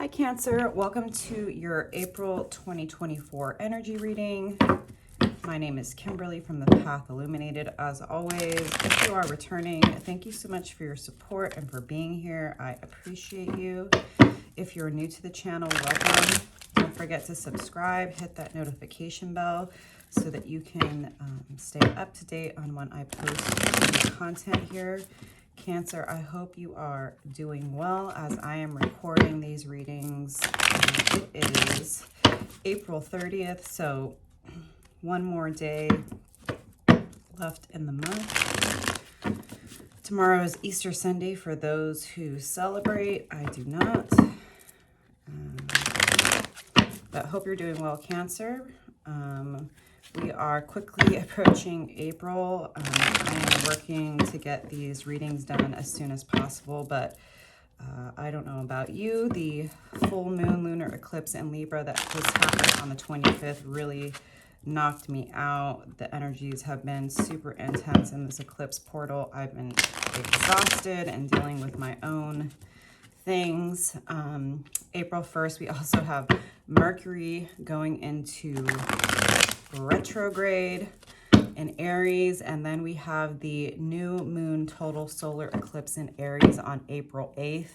Hi Cancer, welcome to your April 2024 energy reading. My name is Kimberly from the Path Illuminated. As always, if you are returning, thank you so much for your support and for being here. I appreciate you. If you're new to the channel, welcome. Don't forget to subscribe, hit that notification bell so that you can stay up to date on when I post new content here. Cancer, I hope you are doing well as I am recording these readings. It is April 30th, so one more day left in the month. Tomorrow is Easter Sunday for those who celebrate. I do not. But hope you're doing well, Cancer. We are quickly approaching April. I am working to get these readings done as soon as possible, but I don't know about you. The full moon lunar eclipse in Libra that just happened on the 25th really knocked me out. The energies have been super intense in this eclipse portal. I've been exhausted and dealing with my own things. April 1st, we also have Mercury going into retrograde in Aries, and then we have the new moon total solar eclipse in Aries on April 8th.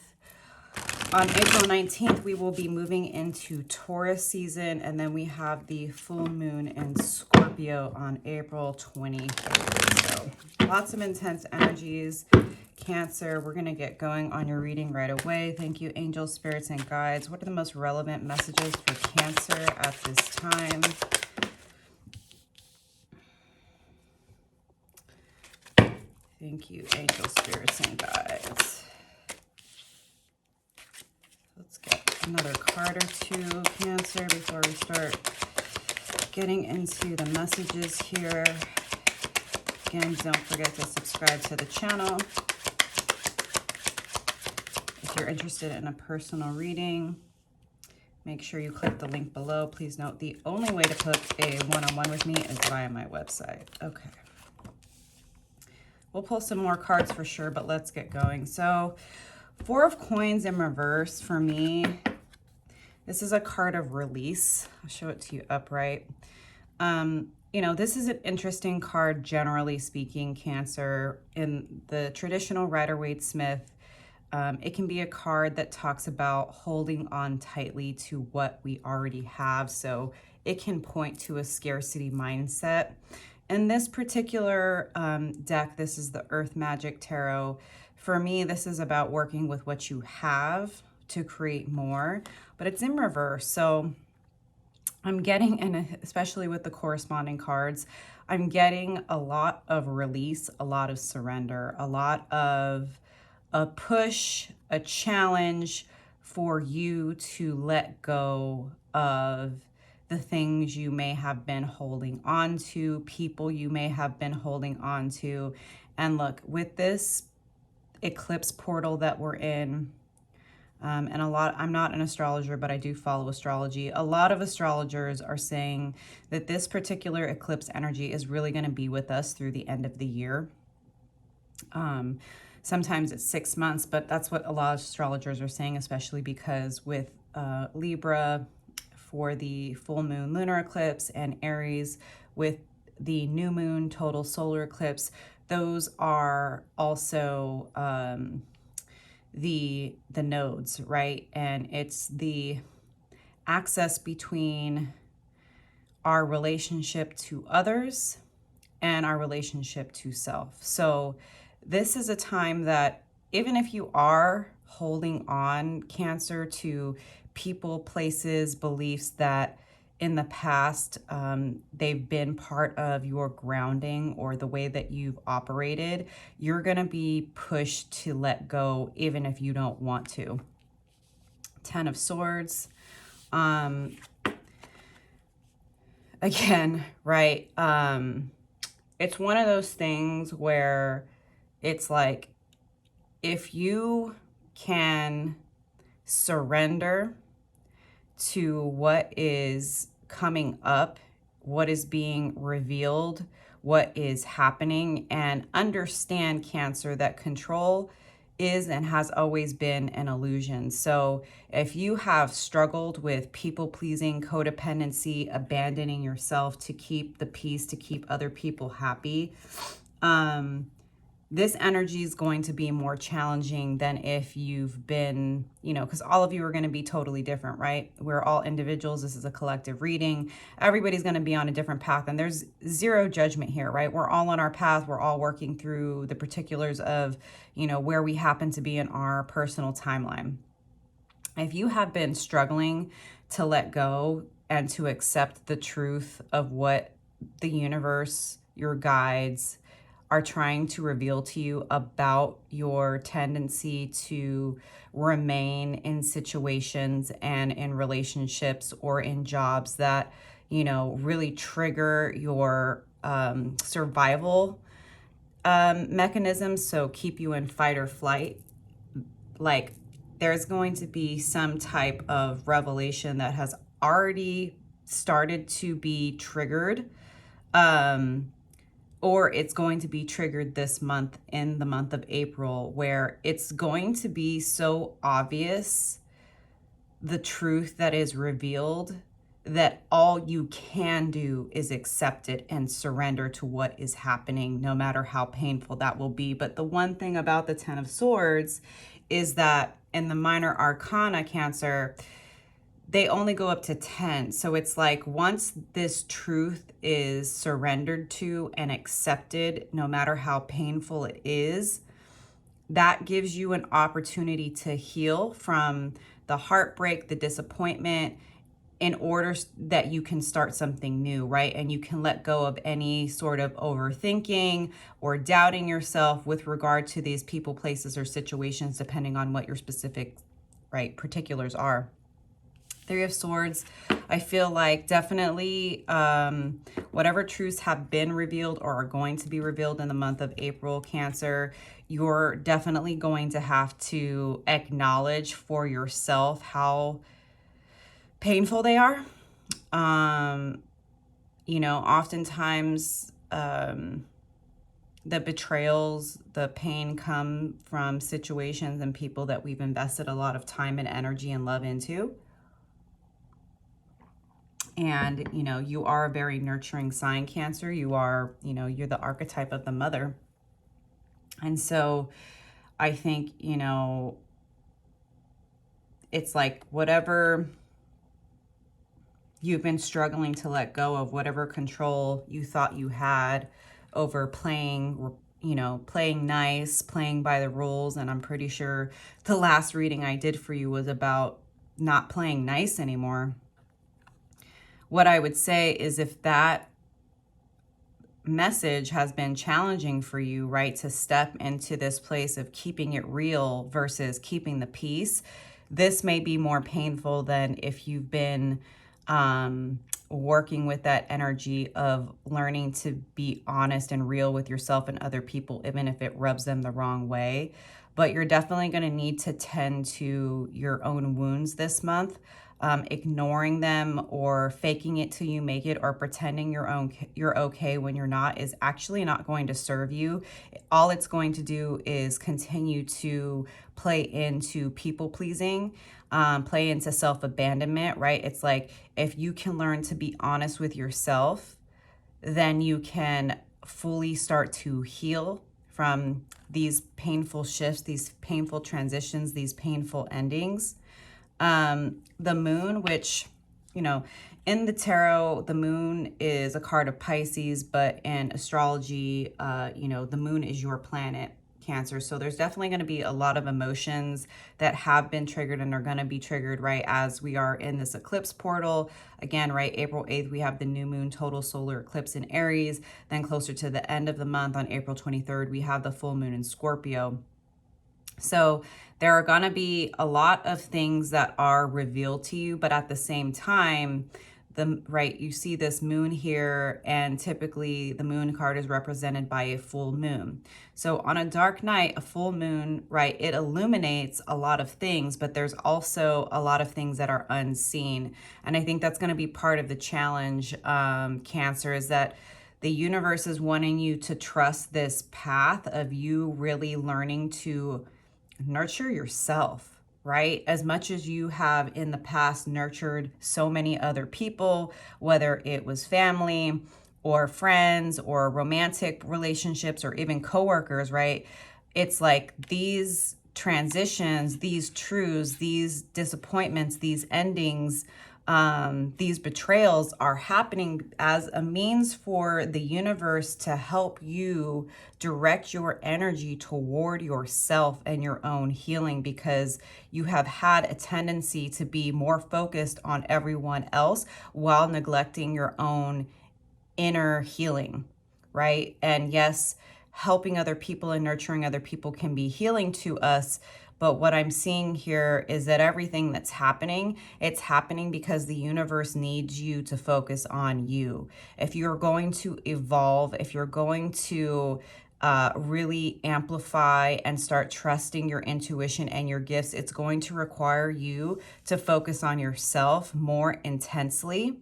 On April 19th, we will be moving into Taurus season, and then we have the full moon in Scorpio on April 23rd. So lots of intense energies. Cancer, we're going to get going on your reading right away. Thank you, angels, spirits, and guides. What are the most relevant messages for Cancer at this time? Thank you, angels, spirits, and guides. Let's get another card or two, Cancer, before we start getting into the messages here. Again, don't forget to subscribe to the channel. If you're interested in a personal reading, make sure you click the link below. Please note the only way to book a one-on-one with me is via my website. Okay. We'll pull some more cards for sure, but let's get going. So, Four of Coins in reverse for me. This is a card of release. I'll show it to you upright. You know, this is an interesting card, generally speaking, Cancer. In the traditional Rider-Waite-Smith, it can be a card that talks about holding on tightly to what we already have. So it can point to a scarcity mindset. In this particular deck, this is the Earth Magic Tarot. For me, this is about working with what you have to create more, but it's in reverse. So I'm getting, and especially with the corresponding cards, I'm getting a lot of release, a lot of surrender, a lot of a push, a challenge for you to let go of the things you may have been holding on to, people you may have been holding on to. And look, with this eclipse portal that we're in, and I'm not an astrologer, but I do follow astrology. A lot of astrologers are saying that this particular eclipse energy is really going to be with us through the end of the year. Sometimes it's 6 months, but that's what a lot of astrologers are saying, especially because with Libra for the full moon lunar eclipse and Aries with the new moon total solar eclipse, those are also the nodes, right? And it's the access between our relationship to others and our relationship to self. So this is a time that even if you are holding on, Cancer, to people, places, beliefs that in the past they've been part of your grounding or the way that you've operated, you're going to be pushed to let go even if you don't want to. Ten of Swords. Again, right? It's one of those things where it's like, if you can surrender to what is coming up, what is being revealed, what is happening, and understand, Cancer, that control is and has always been an illusion. So if you have struggled with people pleasing, codependency, abandoning yourself to keep the peace, to keep other people happy, this energy is going to be more challenging than if you've been, because all of you are going to be totally different, right? We're all individuals. This is a collective reading. Everybody's going to be on a different path, and there's zero judgment here, right? We're all on our path. We're all working through the particulars of, where we happen to be in our personal timeline. If you have been struggling to let go and to accept the truth of what the universe, your guides, are trying to reveal to you about your tendency to remain in situations and in relationships or in jobs that, really trigger your survival mechanisms, so keep you in fight or flight, like there's going to be some type of revelation that has already started to be triggered, or it's going to be triggered this month, in the month of April, where it's going to be so obvious, the truth that is revealed, that all you can do is accept it and surrender to what is happening, no matter how painful that will be. But the one thing about the Ten of Swords is that in the minor arcana, Cancer, they only go up to 10. So it's like once this truth is surrendered to and accepted, no matter how painful it is, that gives you an opportunity to heal from the heartbreak, the disappointment, in order that you can start something new, right? And you can let go of any sort of overthinking or doubting yourself with regard to these people, places, or situations, depending on what your specific, right, particulars are. Three of Swords, I feel like definitely whatever truths have been revealed or are going to be revealed in the month of April, Cancer, you're definitely going to have to acknowledge for yourself how painful they are. Oftentimes the betrayals, the pain come from situations and people that we've invested a lot of time and energy and love into. And, you are a very nurturing sign, Cancer. You are, you're the archetype of the mother. And so I think, it's like whatever you've been struggling to let go of, whatever control you thought you had over playing nice, playing by the rules. And I'm pretty sure the last reading I did for you was about not playing nice anymore. What I would say is, if that message has been challenging for you, right, to step into this place of keeping it real versus keeping the peace, this may be more painful than if you've been working with that energy of learning to be honest and real with yourself and other people, even if it rubs them the wrong way. But you're definitely going to need to tend to your own wounds this month. Ignoring them or faking it till you make it or pretending you're okay when you're not is actually not going to serve you. All it's going to do is continue to play into people pleasing, play into self-abandonment, right? It's like if you can learn to be honest with yourself, then you can fully start to heal from these painful shifts, these painful transitions, these painful endings. The moon, which, in the tarot, the moon is a card of Pisces, but in astrology, the moon is your planet, Cancer. So there's definitely going to be a lot of emotions that have been triggered and are going to be triggered, right, as we are in this eclipse portal. Again, right, April 8th, we have the new moon total solar eclipse in Aries. Then closer to the end of the month on April 23rd, we have the full moon in Scorpio. So there are going to be a lot of things that are revealed to you, but at the same time, you see this moon here, and typically the moon card is represented by a full moon. So on a dark night, a full moon, right, it illuminates a lot of things, but there's also a lot of things that are unseen. And I think that's going to be part of the challenge, Cancer, is that the universe is wanting you to trust this path of you really learning to nurture yourself, right? As much as you have in the past nurtured so many other people, whether it was family or friends or romantic relationships or even coworkers, right? It's like these transitions, these truths, these disappointments, these endings, these betrayals are happening as a means for the universe to help you direct your energy toward yourself and your own healing, because you have had a tendency to be more focused on everyone else while neglecting your own inner healing, right? And yes, helping other people and nurturing other people can be healing to us. But what I'm seeing here is that everything that's happening, it's happening because the universe needs you to focus on you. If you're going to evolve, if you're going to really amplify and start trusting your intuition and your gifts, it's going to require you to focus on yourself more intensely.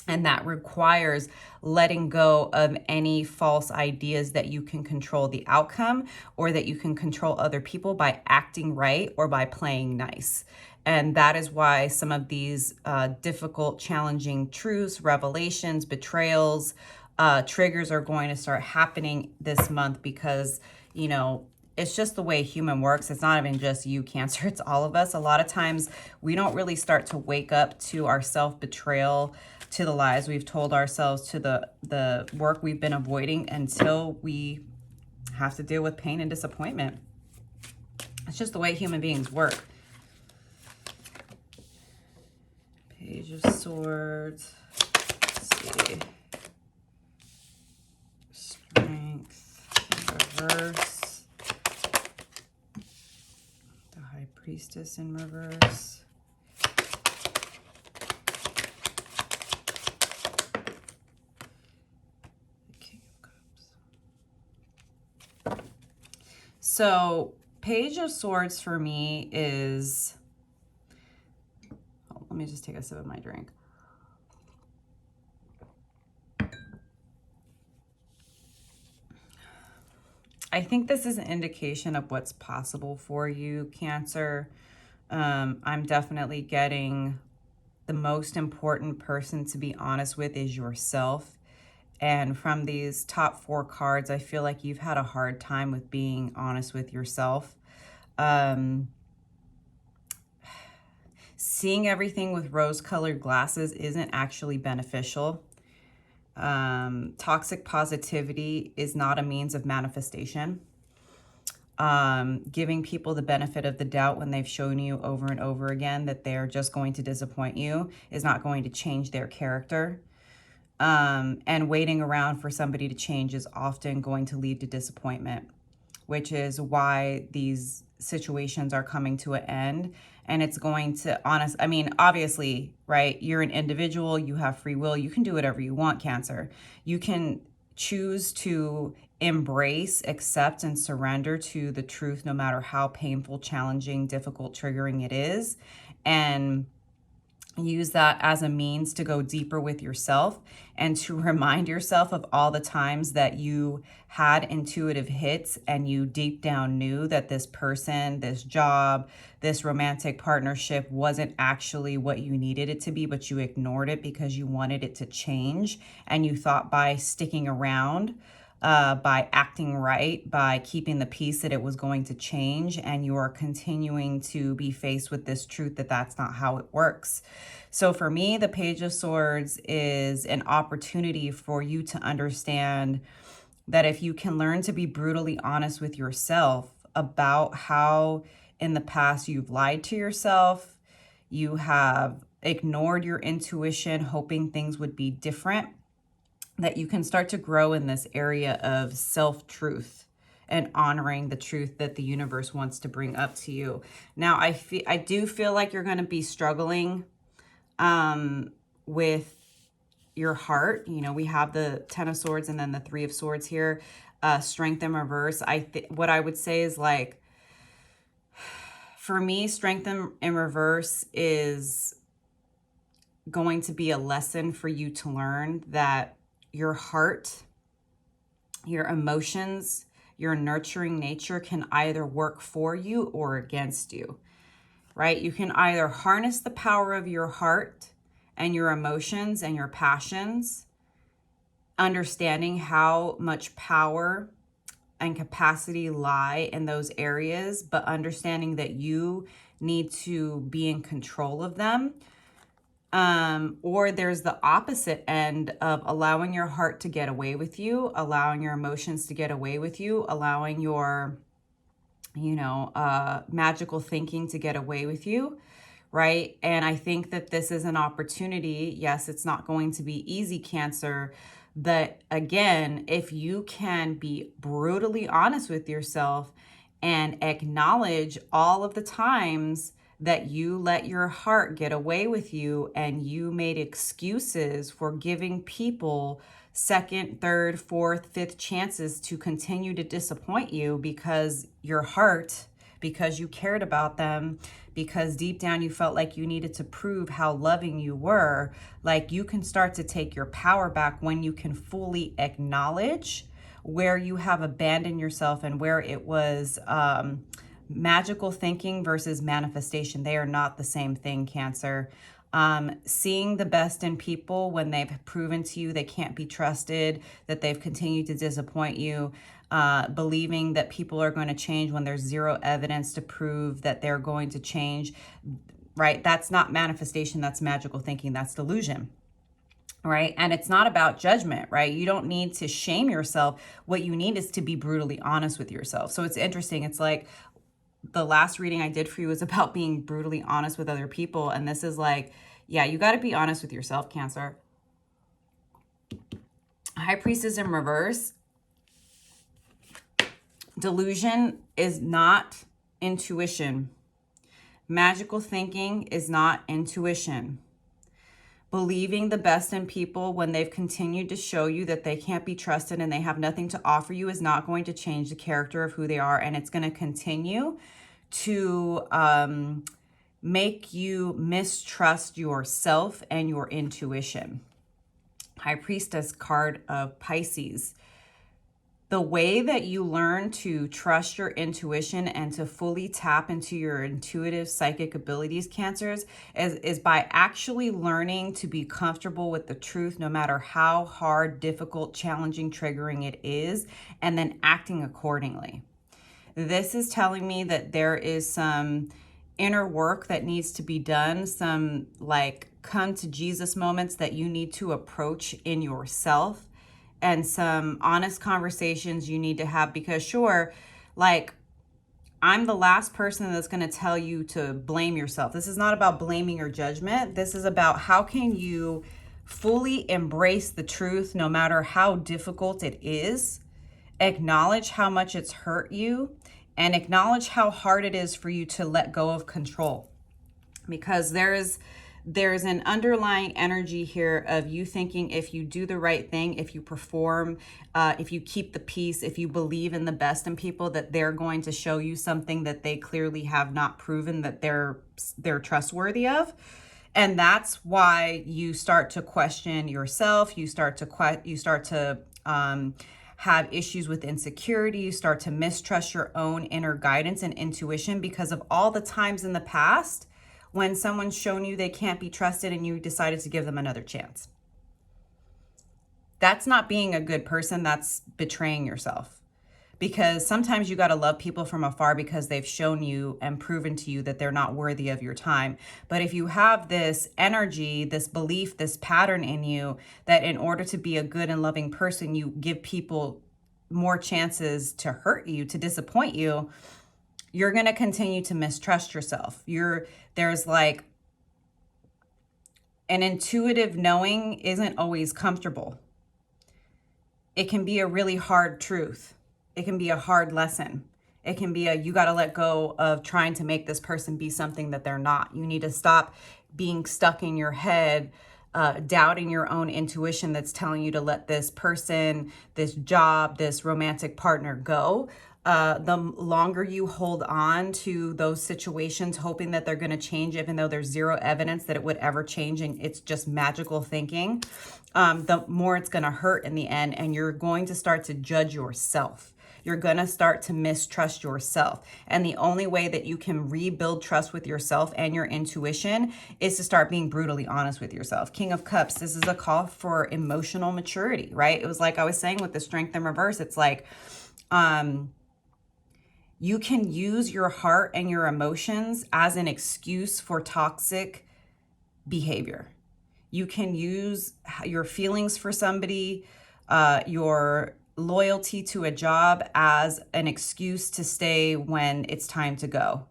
And that requires letting go of any false ideas that you can control the outcome or that you can control other people by acting right or by playing nice. And that is why some of these difficult, challenging truths, revelations, betrayals, triggers are going to start happening this month, because, you know, it's just the way human works. It's not even just you, Cancer. It's all of us. A lot of times we don't really start to wake up to our self-betrayal, to the lies we've told ourselves, to the work we've been avoiding, until we have to deal with pain and disappointment. It's just the way human beings work. Page of Swords. Let's see. Strength in reverse. The High Priestess in reverse. So Page of Swords for me is, let me just take a sip of my drink. I think this is an indication of what's possible for you, Cancer. I'm definitely getting the most important person to be honest with is yourself. And from these top 4 cards, I feel like you've had a hard time with being honest with yourself. Seeing everything with rose-colored glasses isn't actually beneficial. Toxic positivity is not a means of manifestation. Giving people the benefit of the doubt when they've shown you over and over again that they're just going to disappoint you is not going to change their character. And waiting around for somebody to change is often going to lead to disappointment, which is why these situations are coming to an end. And it's going to, obviously, right? You're an individual, you have free will, you can do whatever you want, Cancer. You can choose to embrace, accept, and surrender to the truth, no matter how painful, challenging, difficult, triggering it is. And use that as a means to go deeper with yourself and to remind yourself of all the times that you had intuitive hits and you deep down knew that this person, this job, this romantic partnership wasn't actually what you needed it to be, but you ignored it because you wanted it to change. And you thought by sticking around, by acting right, by keeping the peace, that it was going to change, and you are continuing to be faced with this truth that that's not how it works. So for me, the Page of Swords is an opportunity for you to understand that if you can learn to be brutally honest with yourself about how in the past you've lied to yourself, you have ignored your intuition, hoping things would be different, that you can start to grow in this area of self-truth and honoring the truth that the universe wants to bring up to you. Now, I do feel like you're going to be struggling with your heart. You know, we have the 10 of Swords and then the 3 of Swords here, strength in reverse. What I would say is, like, for me, strength in reverse is going to be a lesson for you to learn that your heart, your emotions, your nurturing nature can either work for you or against you, right? You can either harness the power of your heart and your emotions and your passions, understanding how much power and capacity lie in those areas, but understanding that you need to be in control of them. Or there's the opposite end of allowing your heart to get away with you, allowing your emotions to get away with you, allowing your, magical thinking to get away with you, right? And I think that this is an opportunity. Yes, it's not going to be easy, Cancer. That again, if you can be brutally honest with yourself and acknowledge all of the times that you let your heart get away with you and you made excuses for giving people second, third, fourth, fifth chances to continue to disappoint you because your heart, because you cared about them, because deep down you felt like you needed to prove how loving you were, like you can start to take your power back when you can fully acknowledge where you have abandoned yourself and where it was magical thinking versus manifestation. They are not the same thing, Cancer. Seeing the best in people when they've proven to you they can't be trusted, that they've continued to disappoint you, believing that people are going to change when there's zero evidence to prove that they're going to change, right? That's not manifestation, that's magical thinking, that's delusion, right? And it's not about judgment, right? You don't need to shame yourself. What you need is to be brutally honest with yourself. So it's interesting. It's like the last reading I did for you was about being brutally honest with other people. And this is like, yeah, you got to be honest with yourself, Cancer. High Priestess in reverse. Delusion is not intuition. Magical thinking is not intuition. Believing the best in people when they've continued to show you that they can't be trusted and they have nothing to offer you is not going to change the character of who they are. And it's going to continue to make you mistrust yourself and your intuition. High Priestess card of Pisces. The way that you learn to trust your intuition and to fully tap into your intuitive psychic abilities, Cancers, is by actually learning to be comfortable with the truth, no matter how hard, difficult, challenging, triggering it is, and then acting accordingly. This is telling me that there is some inner work that needs to be done, some like come to Jesus moments that you need to approach in yourself, and some honest conversations you need to have, because sure, like I'm the last person that's going to tell you to blame yourself. This is not about blaming or judgment. This is about how can you fully embrace the truth no matter how difficult it is, acknowledge how much it's hurt you, and acknowledge how hard it is for you to let go of control. Because there's an underlying energy here of you thinking if you do the right thing, if you perform, if you keep the peace, if you believe in the best in people, that they're going to show you something that they clearly have not proven that they're trustworthy of. And that's why you start to question yourself. You start to have issues with insecurity. You start to mistrust your own inner guidance and intuition because of all the times in the past when someone's shown you they can't be trusted and you decided to give them another chance. That's not being a good person, that's betraying yourself. Because sometimes you gotta love people from afar because they've shown you and proven to you that they're not worthy of your time. But if you have this energy, this belief, this pattern in you, that in order to be a good and loving person, you give people more chances to hurt you, to disappoint you, you're going to continue to mistrust yourself. There's like an intuitive knowing isn't always comfortable. It can be a really hard truth. It can be a hard lesson. It can be you got to let go of trying to make this person be something that they're not. You need to stop being stuck in your head, doubting your own intuition that's telling you to let this person, this job, this romantic partner go. The longer you hold on to those situations, hoping that they're going to change, even though there's zero evidence that it would ever change and it's just magical thinking, the more it's going to hurt in the end. And you're going to start to judge yourself. you're going to start to mistrust yourself. And the only way that you can rebuild trust with yourself and your intuition is to start being brutally honest with yourself. King of Cups, this is a call for emotional maturity, right? It was like I was saying with the Strength in reverse, it's like, you can use your heart and your emotions as an excuse for toxic behavior. You can use your feelings for somebody, your loyalty to a job as an excuse to stay when it's time to go.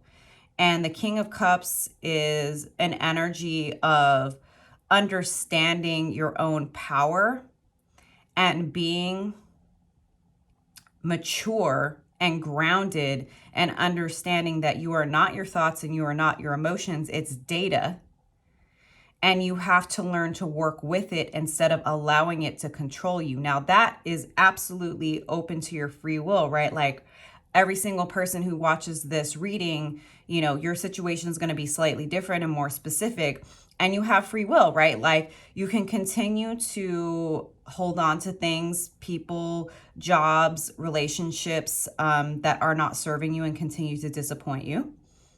And the King of Cups is an energy of understanding your own power and being mature and grounded and understanding that you are not your thoughts and you are not your emotions. It's data. And you have to learn to work with it instead of allowing it to control you. Now, that is absolutely open to your free will, right? Like every single person who watches this reading, you know, your situation is going to be slightly different and more specific. And you have free will, right? Like you can continue to hold on to things, people, jobs, relationships that are not serving you and continue to disappoint you.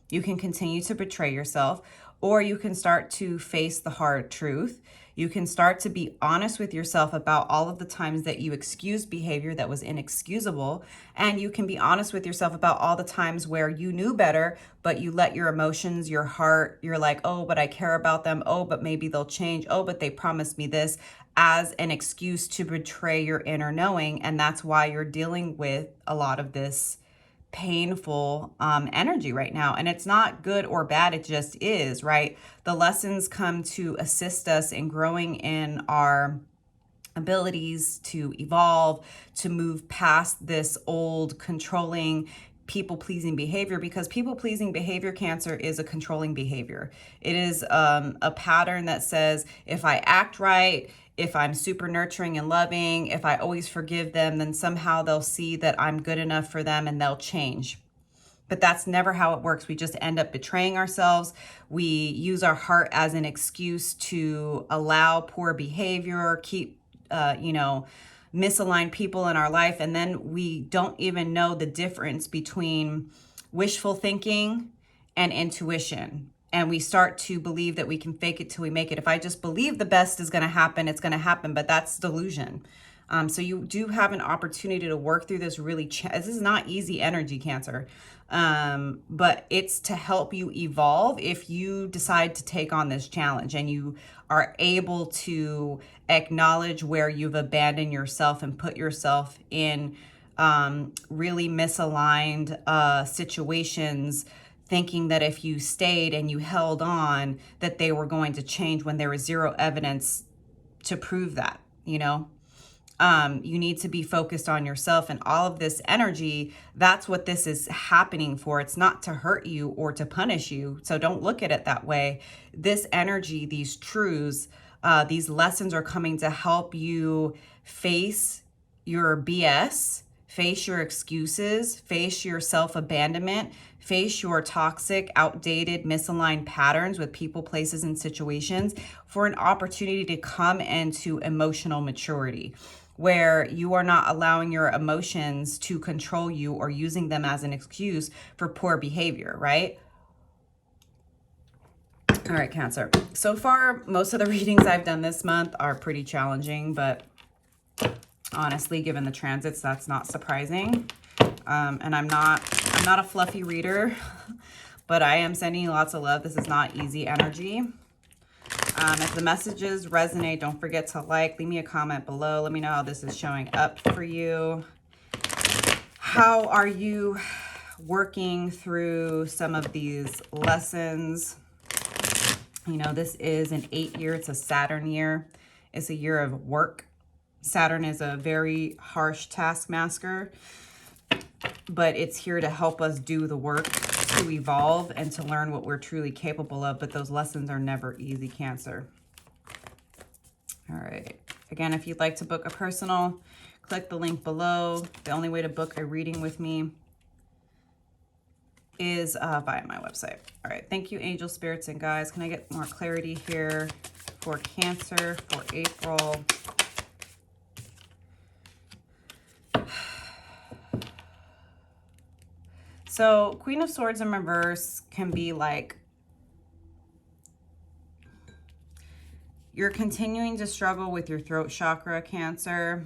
You can continue to betray yourself, or you can start to face the hard truth. You can start to be honest with yourself about all of the times that you excused behavior that was inexcusable. And you can be honest with yourself about all the times where you knew better, but you let your emotions, your heart, you're like, oh, but I care about them. Oh, but maybe they'll change. Oh, but they promised me this, as an excuse to betray your inner knowing. And that's why you're dealing with a lot of this painful energy right now. And it's not good or bad, it just is, right? The lessons come to assist us in growing in our abilities to evolve, to move past this old controlling, people-pleasing behavior, because people-pleasing behavior, Cancer, is a controlling behavior. It is a pattern that says, if I act right, if I'm super nurturing and loving, if I always forgive them, then somehow they'll see that I'm good enough for them and they'll change. But that's never how it works. We just end up betraying ourselves. We use our heart as an excuse to allow poor behavior, keep, misaligned people in our life. And then we don't even know the difference between wishful thinking and intuition. And we start to believe that we can fake it till we make it. If I just believe the best is going to happen, it's going to happen. But that's delusion. So you do have an opportunity to work through this really. This is not easy energy, Cancer. But it's to help you evolve if you decide to take on this challenge and you are able to acknowledge where you've abandoned yourself and put yourself in really misaligned situations, thinking that if you stayed and you held on, that they were going to change when there was zero evidence to prove that, you know? You need to be focused on yourself, and all of this energy, that's what this is happening for. It's not to hurt you or to punish you. So don't look at it that way. This energy, these truths, these lessons are coming to help you face your BS, face your excuses, face your self-abandonment, face your toxic, outdated, misaligned patterns with people, places, and situations for an opportunity to come into emotional maturity, where you are not allowing your emotions to control you or using them as an excuse for poor behavior, right? All right, Cancer. So far, most of the readings I've done this month are pretty challenging, but honestly, given the transits, that's not surprising. And I'm not a fluffy reader, but I am sending you lots of love. This is not easy energy. If the messages resonate, don't forget to leave me a comment below. Let me know how this is showing up for you. How are you working through some of these lessons? You know, this is an 8 year, it's a Saturn year. It's a year of work. Saturn is a very harsh taskmaster, but it's here to help us do the work, to evolve and to learn what we're truly capable of. But those lessons are never easy, Cancer. All right. Again, if you'd like to book a personal, click the link below. The only way to book a reading with me is via my website. All right. Thank you, angel spirits and guides. Can I get more clarity here for Cancer for April? So Queen of Swords in reverse can be like, you're continuing to struggle with your throat chakra, Cancer.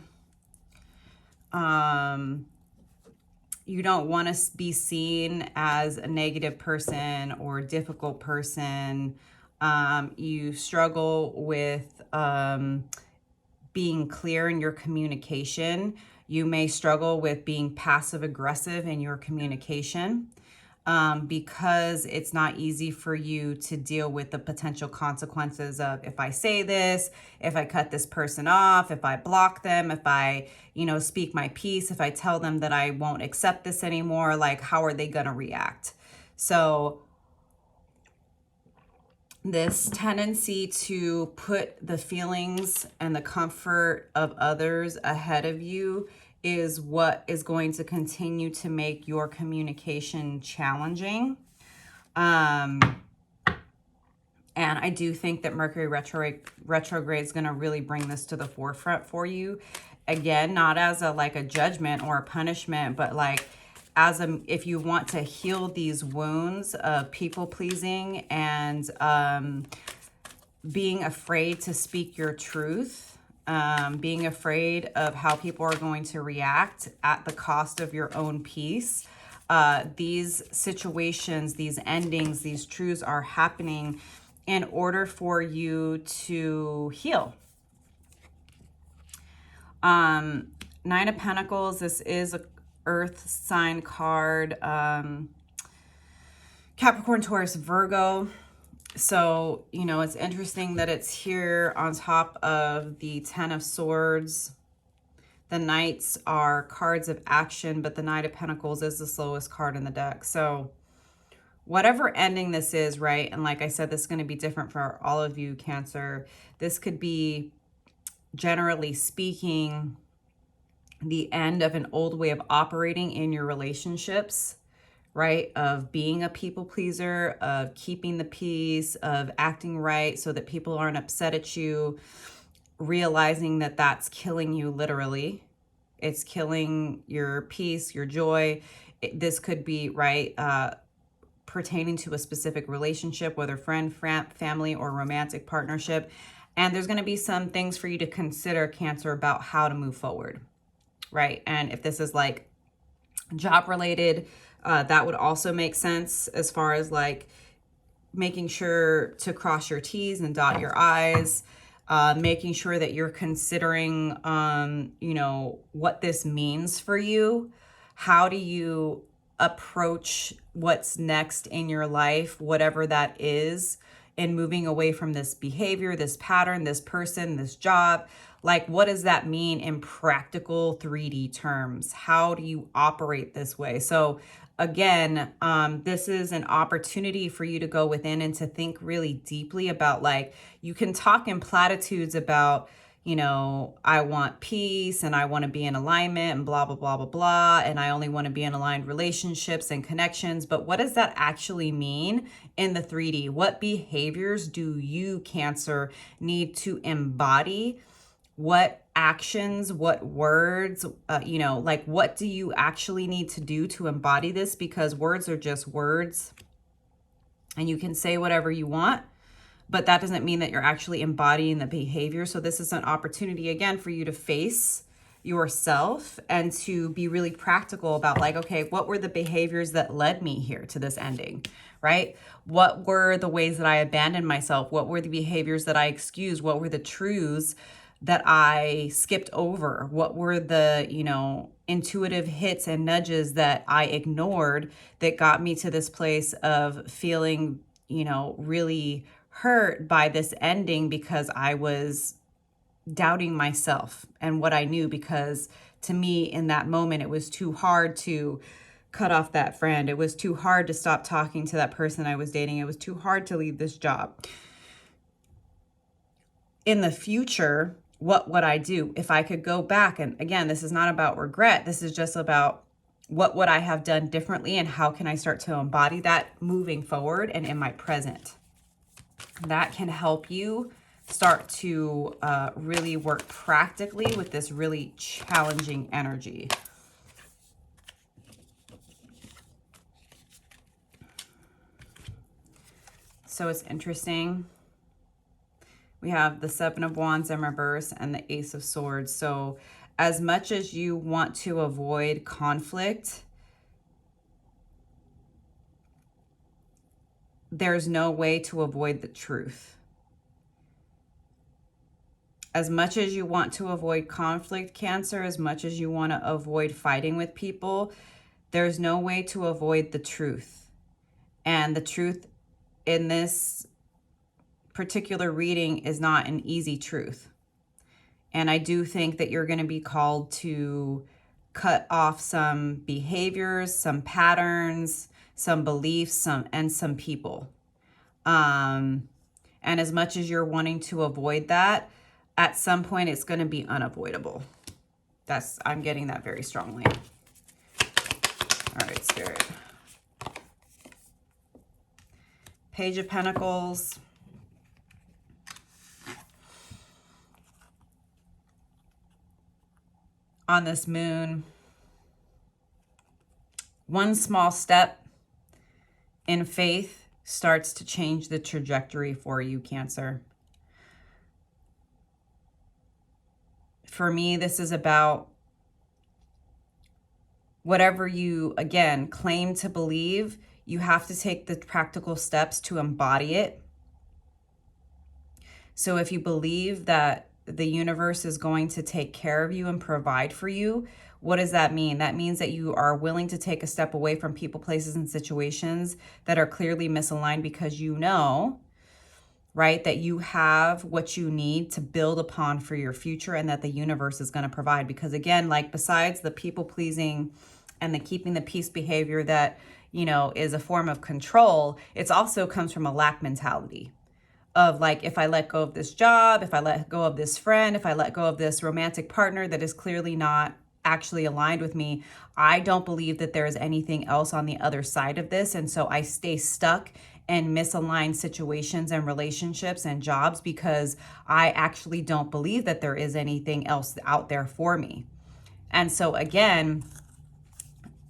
You don't want to be seen as a negative person or a difficult person. You struggle with being clear in your communication. You may struggle with being passive aggressive in your communication. Because it's not easy for you to deal with the potential consequences of, if I say this, if I cut this person off, if I block them, if I, speak my piece, if I tell them that I won't accept this anymore, like, how are they going to react? So this tendency to put the feelings and the comfort of others ahead of you is what is going to continue to make your communication challenging. And I do think that Mercury retrograde is going to really bring this to the forefront for you. Again, not as a judgment or a punishment, but like if you want to heal these wounds of people pleasing and being afraid to speak your truth, being afraid of how people are going to react at the cost of your own peace. These situations, these endings, these truths are happening in order for you to heal. Nine of Pentacles, this is a earth sign card. Capricorn, Taurus, Virgo. So, it's interesting that it's here on top of the Ten of Swords. The Knights are cards of action, but the Knight of Pentacles is the slowest card in the deck. So whatever ending this is, right? And like I said, this is going to be different for all of you, Cancer. This could be, generally speaking, the end of an old way of operating in your relationships, right? Of being a people pleaser, of keeping the peace, of acting right so that people aren't upset at you, realizing that that's killing you literally. It's killing your peace, your joy. This could be, right, pertaining to a specific relationship, whether friend, family, or romantic partnership. And there's going to be some things for you to consider, Cancer, about how to move forward, right? And if this is like job related, that would also make sense as far as like making sure to cross your T's and dot your I's, making sure that you're considering, what this means for you. How do you approach what's next in your life, whatever that is, and moving away from this behavior, this pattern, this person, this job? Like, what does that mean in practical 3D terms? How do you operate this way? So again, this is an opportunity for you to go within and to think really deeply about, like, you can talk in platitudes about, I want peace and I want to be in alignment and blah, blah, blah, blah, blah. And I only want to be in aligned relationships and connections. But what does that actually mean in the 3D? What behaviors do you, Cancer, need to embody? What actions, what words, what do you actually need to do to embody this? Because words are just words and you can say whatever you want, but that doesn't mean that you're actually embodying the behavior. So this is an opportunity, again, for you to face yourself and to be really practical about, like, okay, what were the behaviors that led me here to this ending, right? What were the ways that I abandoned myself? What were the behaviors that I excused? What were the truths that I skipped over? What were the, intuitive hits and nudges that I ignored that got me to this place of feeling, really hurt by this ending because I was doubting myself and what I knew, because to me in that moment, it was too hard to cut off that friend. It was too hard to stop talking to that person I was dating. It was too hard to leave this job. In the future, what would I do if I could go back? And again, this is not about regret. This is just about what would I have done differently and how can I start to embody that moving forward and in my present. That can help you start to really work practically with this really challenging energy. So it's interesting. We have the Seven of Wands in reverse and the Ace of Swords. So as much as you want to avoid conflict, there's no way to avoid the truth. As much as you want to avoid conflict, Cancer, as much as you want to avoid fighting with people, there's no way to avoid the truth. And the truth in this particular reading is not an easy truth. And I do think that you're going to be called to cut off some behaviors, some patterns, some beliefs, and some people. And as much as you're wanting to avoid that, at some point it's going to be unavoidable. I'm getting that very strongly. All right, Spirit. Page of Pentacles. On this moon, one small step in faith starts to change the trajectory for you, Cancer. For me, this is about whatever you, again, claim to believe, you have to take the practical steps to embody it. So if you believe that the universe is going to take care of you and provide for you, what does that mean? That means that you are willing to take a step away from people, places, and situations that are clearly misaligned because you know, right, that you have what you need to build upon for your future and that the universe is going to provide. Because again, like besides the people pleasing and the keeping the peace behavior that, you know, is a form of control, it also comes from a lack mentality. Of like, if I let go of this job, if I let go of this friend, if I let go of this romantic partner that is clearly not actually aligned with me, I don't believe that there is anything else on the other side of this. And so I stay stuck in misaligned situations and relationships and jobs because I actually don't believe that there is anything else out there for me. And so again,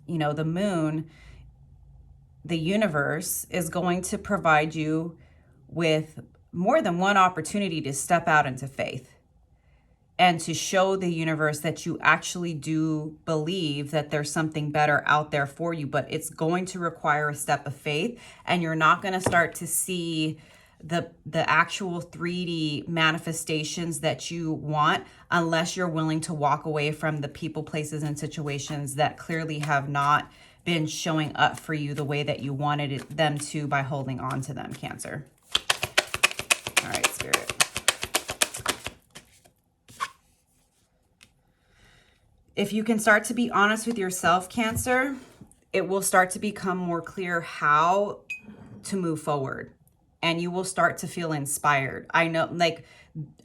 you know, the moon, the universe is going to provide you with more than one opportunity to step out into faith and to show the universe that you actually do believe that there's something better out there for you. But it's going to require a step of faith, and you're not going to start to see the actual 3D manifestations that you want unless you're willing to walk away from the people, places, and situations that clearly have not been showing up for you the way that you wanted them to by holding on to them, Cancer. All right, Spirit. If you can start to be honest with yourself, Cancer, it will start to become more clear how to move forward. And you will start to feel inspired. I know, like,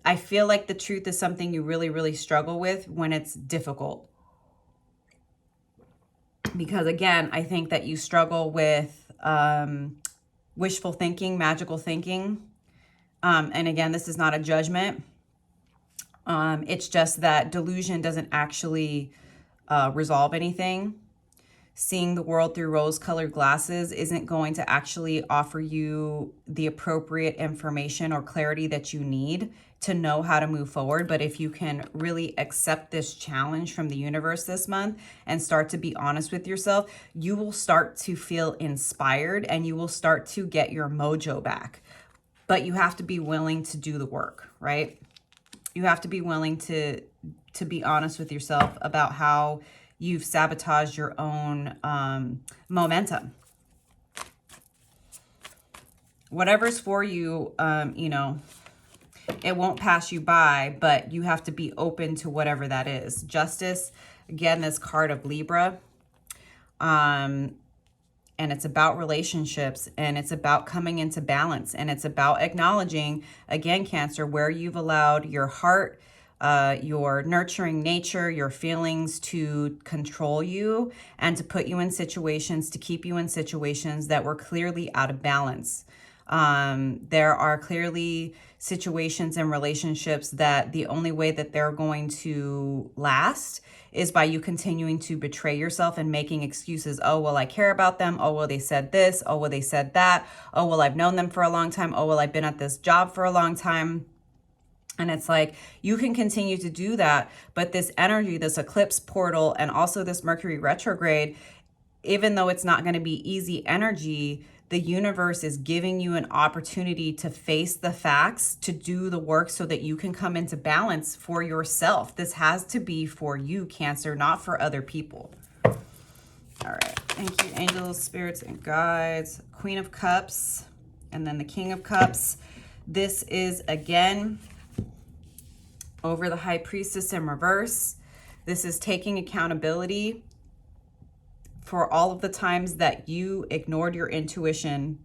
I feel like the truth is something you really, really struggle with when it's difficult. Because again, I think that you struggle with wishful thinking, magical thinking. And again, this is not a judgment. It's just that delusion doesn't actually resolve anything. Seeing the world through rose-colored glasses isn't going to actually offer you the appropriate information or clarity that you need to know how to move forward. But if you can really accept this challenge from the universe this month and start to be honest with yourself, you will start to feel inspired and you will start to get your mojo back. But you have to be willing to do the work, right? You have to be willing to be honest with yourself about how you've sabotaged your own momentum. Whatever's for you, you know, it won't pass you by, but you have to be open to whatever that is. Justice, again, this card of Libra. And it's about relationships, and it's about coming into balance, and it's about acknowledging, again, Cancer, where you've allowed your heart, your nurturing nature, your feelings to control you and to put you in situations, to keep you in situations that were clearly out of balance. There are clearly situations and relationships that the only way that they're going to last is by you continuing to betray yourself and making excuses. Oh, well, I care about them. Oh, well, they said this. Oh, well, they said that. Oh, well, I've known them for a long time. Oh, well, I've been at this job for a long time. And it's like, you can continue to do that. But this energy, this eclipse portal, and also this Mercury retrograde, even though it's not going to be easy energy, the universe is giving you an opportunity to face the facts, to do the work so that you can come into balance for yourself. This has to be for you, Cancer, not for other people. All right. Thank you, angels, spirits, and guides. Queen of Cups, and then the King of Cups. This is, again, over the High Priestess in reverse. This is taking accountability for all of the times that you ignored your intuition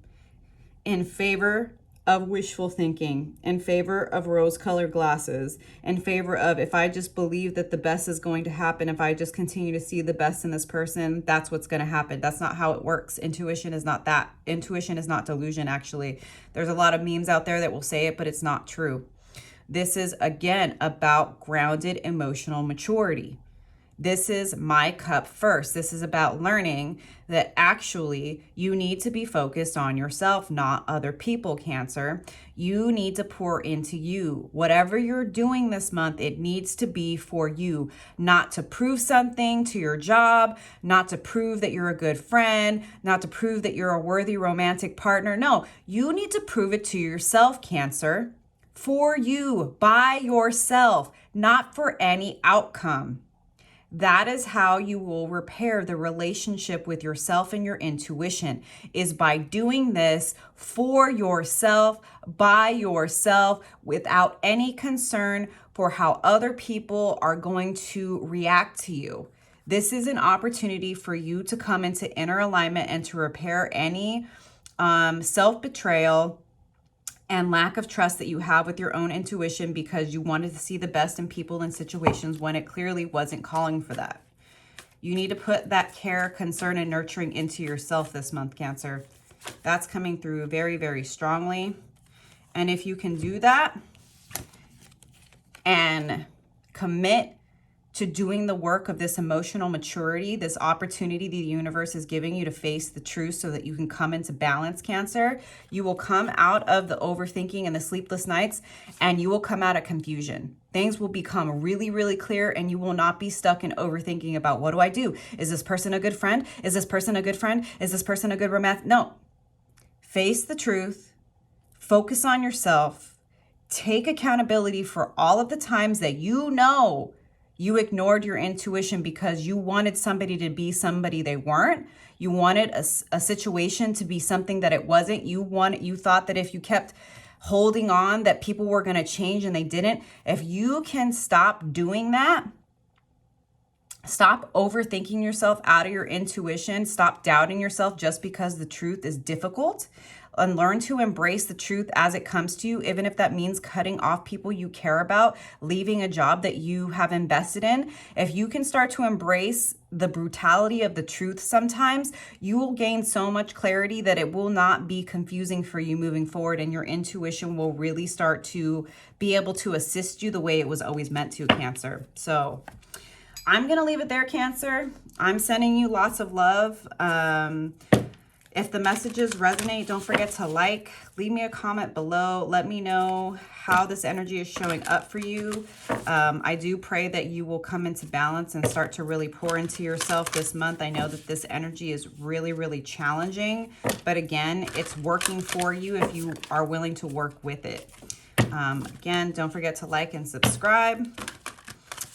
in favor of wishful thinking, in favor of rose-colored glasses, in favor of, if I just believe that the best is going to happen, if I just continue to see the best in this person, that's what's going to happen. That's not how it works. Intuition is not that. Intuition is not delusion, actually. There's a lot of memes out there that will say it, but it's not true. This is, again, about grounded emotional maturity. This is my cup first. This is about learning that actually you need to be focused on yourself, not other people, Cancer. You need to pour into you. Whatever you're doing this month, it needs to be for you, not to prove something to your job, not to prove that you're a good friend, not to prove that you're a worthy romantic partner. No, you need to prove it to yourself, Cancer, for you, by yourself, not for any outcome. That is how you will repair the relationship with yourself and your intuition, is by doing this for yourself, by yourself, without any concern for how other people are going to react to you. This is an opportunity for you to come into inner alignment and to repair any self-betrayal and lack of trust that you have with your own intuition because you wanted to see the best in people and situations when it clearly wasn't calling for that. You need to put that care, concern, and nurturing into yourself this month, Cancer. That's coming through very, very strongly. And if you can do that and commit to doing the work of this emotional maturity, this opportunity the universe is giving you to face the truth so that you can come into balance, Cancer, you will come out of the overthinking and the sleepless nights, and you will come out of confusion. Things will become really, really clear, and you will not be stuck in overthinking about, what do I do? Is this person a good friend? Is this person a good friend? Is this person a good romance? No. Face the truth. Focus on yourself. Take accountability for all of the times that you know you ignored your intuition because you wanted somebody to be somebody they weren't. You wanted a situation to be something that it wasn't. You thought that if you kept holding on that people were going to change and they didn't. If you can stop doing that, stop overthinking yourself out of your intuition, stop doubting yourself just because the truth is difficult, and learn to embrace the truth as it comes to you, even if that means cutting off people you care about, leaving a job that you have invested in. If you can start to embrace the brutality of the truth sometimes, you will gain so much clarity that it will not be confusing for you moving forward, and your intuition will really start to be able to assist you the way it was always meant to, Cancer. So I'm going to leave it there, Cancer. I'm sending you lots of love. If the messages resonate, don't forget to leave me a comment below. Let me know how this energy is showing up for you. I do pray that you will come into balance and start to really pour into yourself this month. I know that this energy is really, really challenging, but again, it's working for you if you are willing to work with it. Again, don't forget to like and subscribe.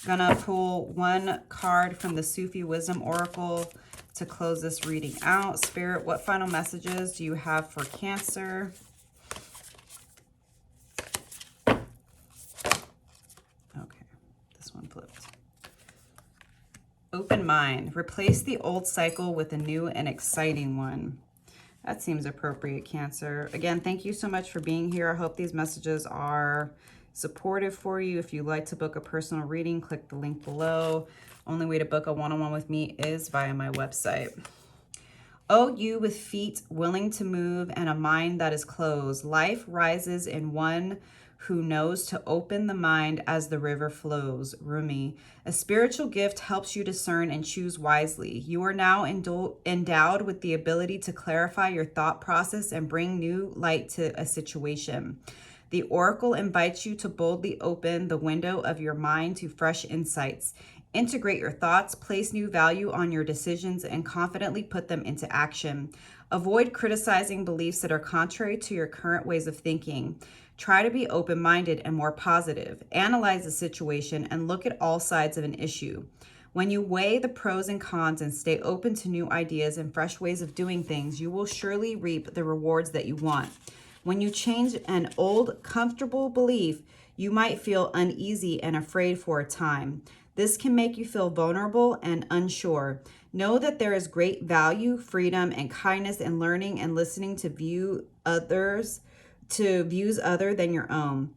Gonna pull one card from the Sufi Wisdom Oracle to close this reading out. Spirit, what final messages do you have for Cancer? Okay, this one flipped. Open mind. Replace the old cycle with a new and exciting one. That seems appropriate, Cancer. Again, thank you so much for being here. I hope these messages are supportive for you. If you'd like to book a personal reading, click the link below. Only way to book a one-on-one with me is via my website. Oh, you with feet willing to move and a mind that is closed. Life rises in one who knows to open the mind as the river flows. Rumi. A spiritual gift helps you discern and choose wisely. You are now endowed with the ability to clarify your thought process and bring new light to a situation. The oracle invites you to boldly open the window of your mind to fresh insights. Integrate your thoughts, place new value on your decisions, and confidently put them into action. Avoid criticizing beliefs that are contrary to your current ways of thinking. Try to be open-minded and more positive. Analyze the situation and look at all sides of an issue. When you weigh the pros and cons and stay open to new ideas and fresh ways of doing things, you will surely reap the rewards that you want. When you change an old, comfortable belief, you might feel uneasy and afraid for a time. This can make you feel vulnerable and unsure. Know that there is great value, freedom, and kindness in learning and listening to views other than your own.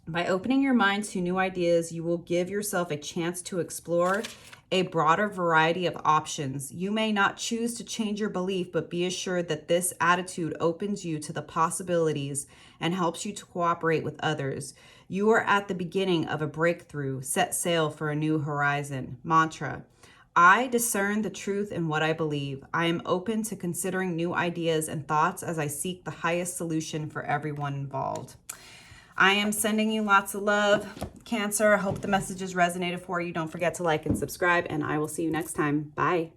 By opening your mind to new ideas, you will give yourself a chance to explore a broader variety of options. You may not choose to change your belief, but be assured that this attitude opens you to the possibilities and helps you to cooperate with others. You are at the beginning of a breakthrough. Set sail for a new horizon. Mantra. I discern the truth in what I believe. I am open to considering new ideas and thoughts as I seek the highest solution for everyone involved. I am sending you lots of love, Cancer. I hope the messages resonated for you. Don't forget to like and subscribe, and I will see you next time. Bye.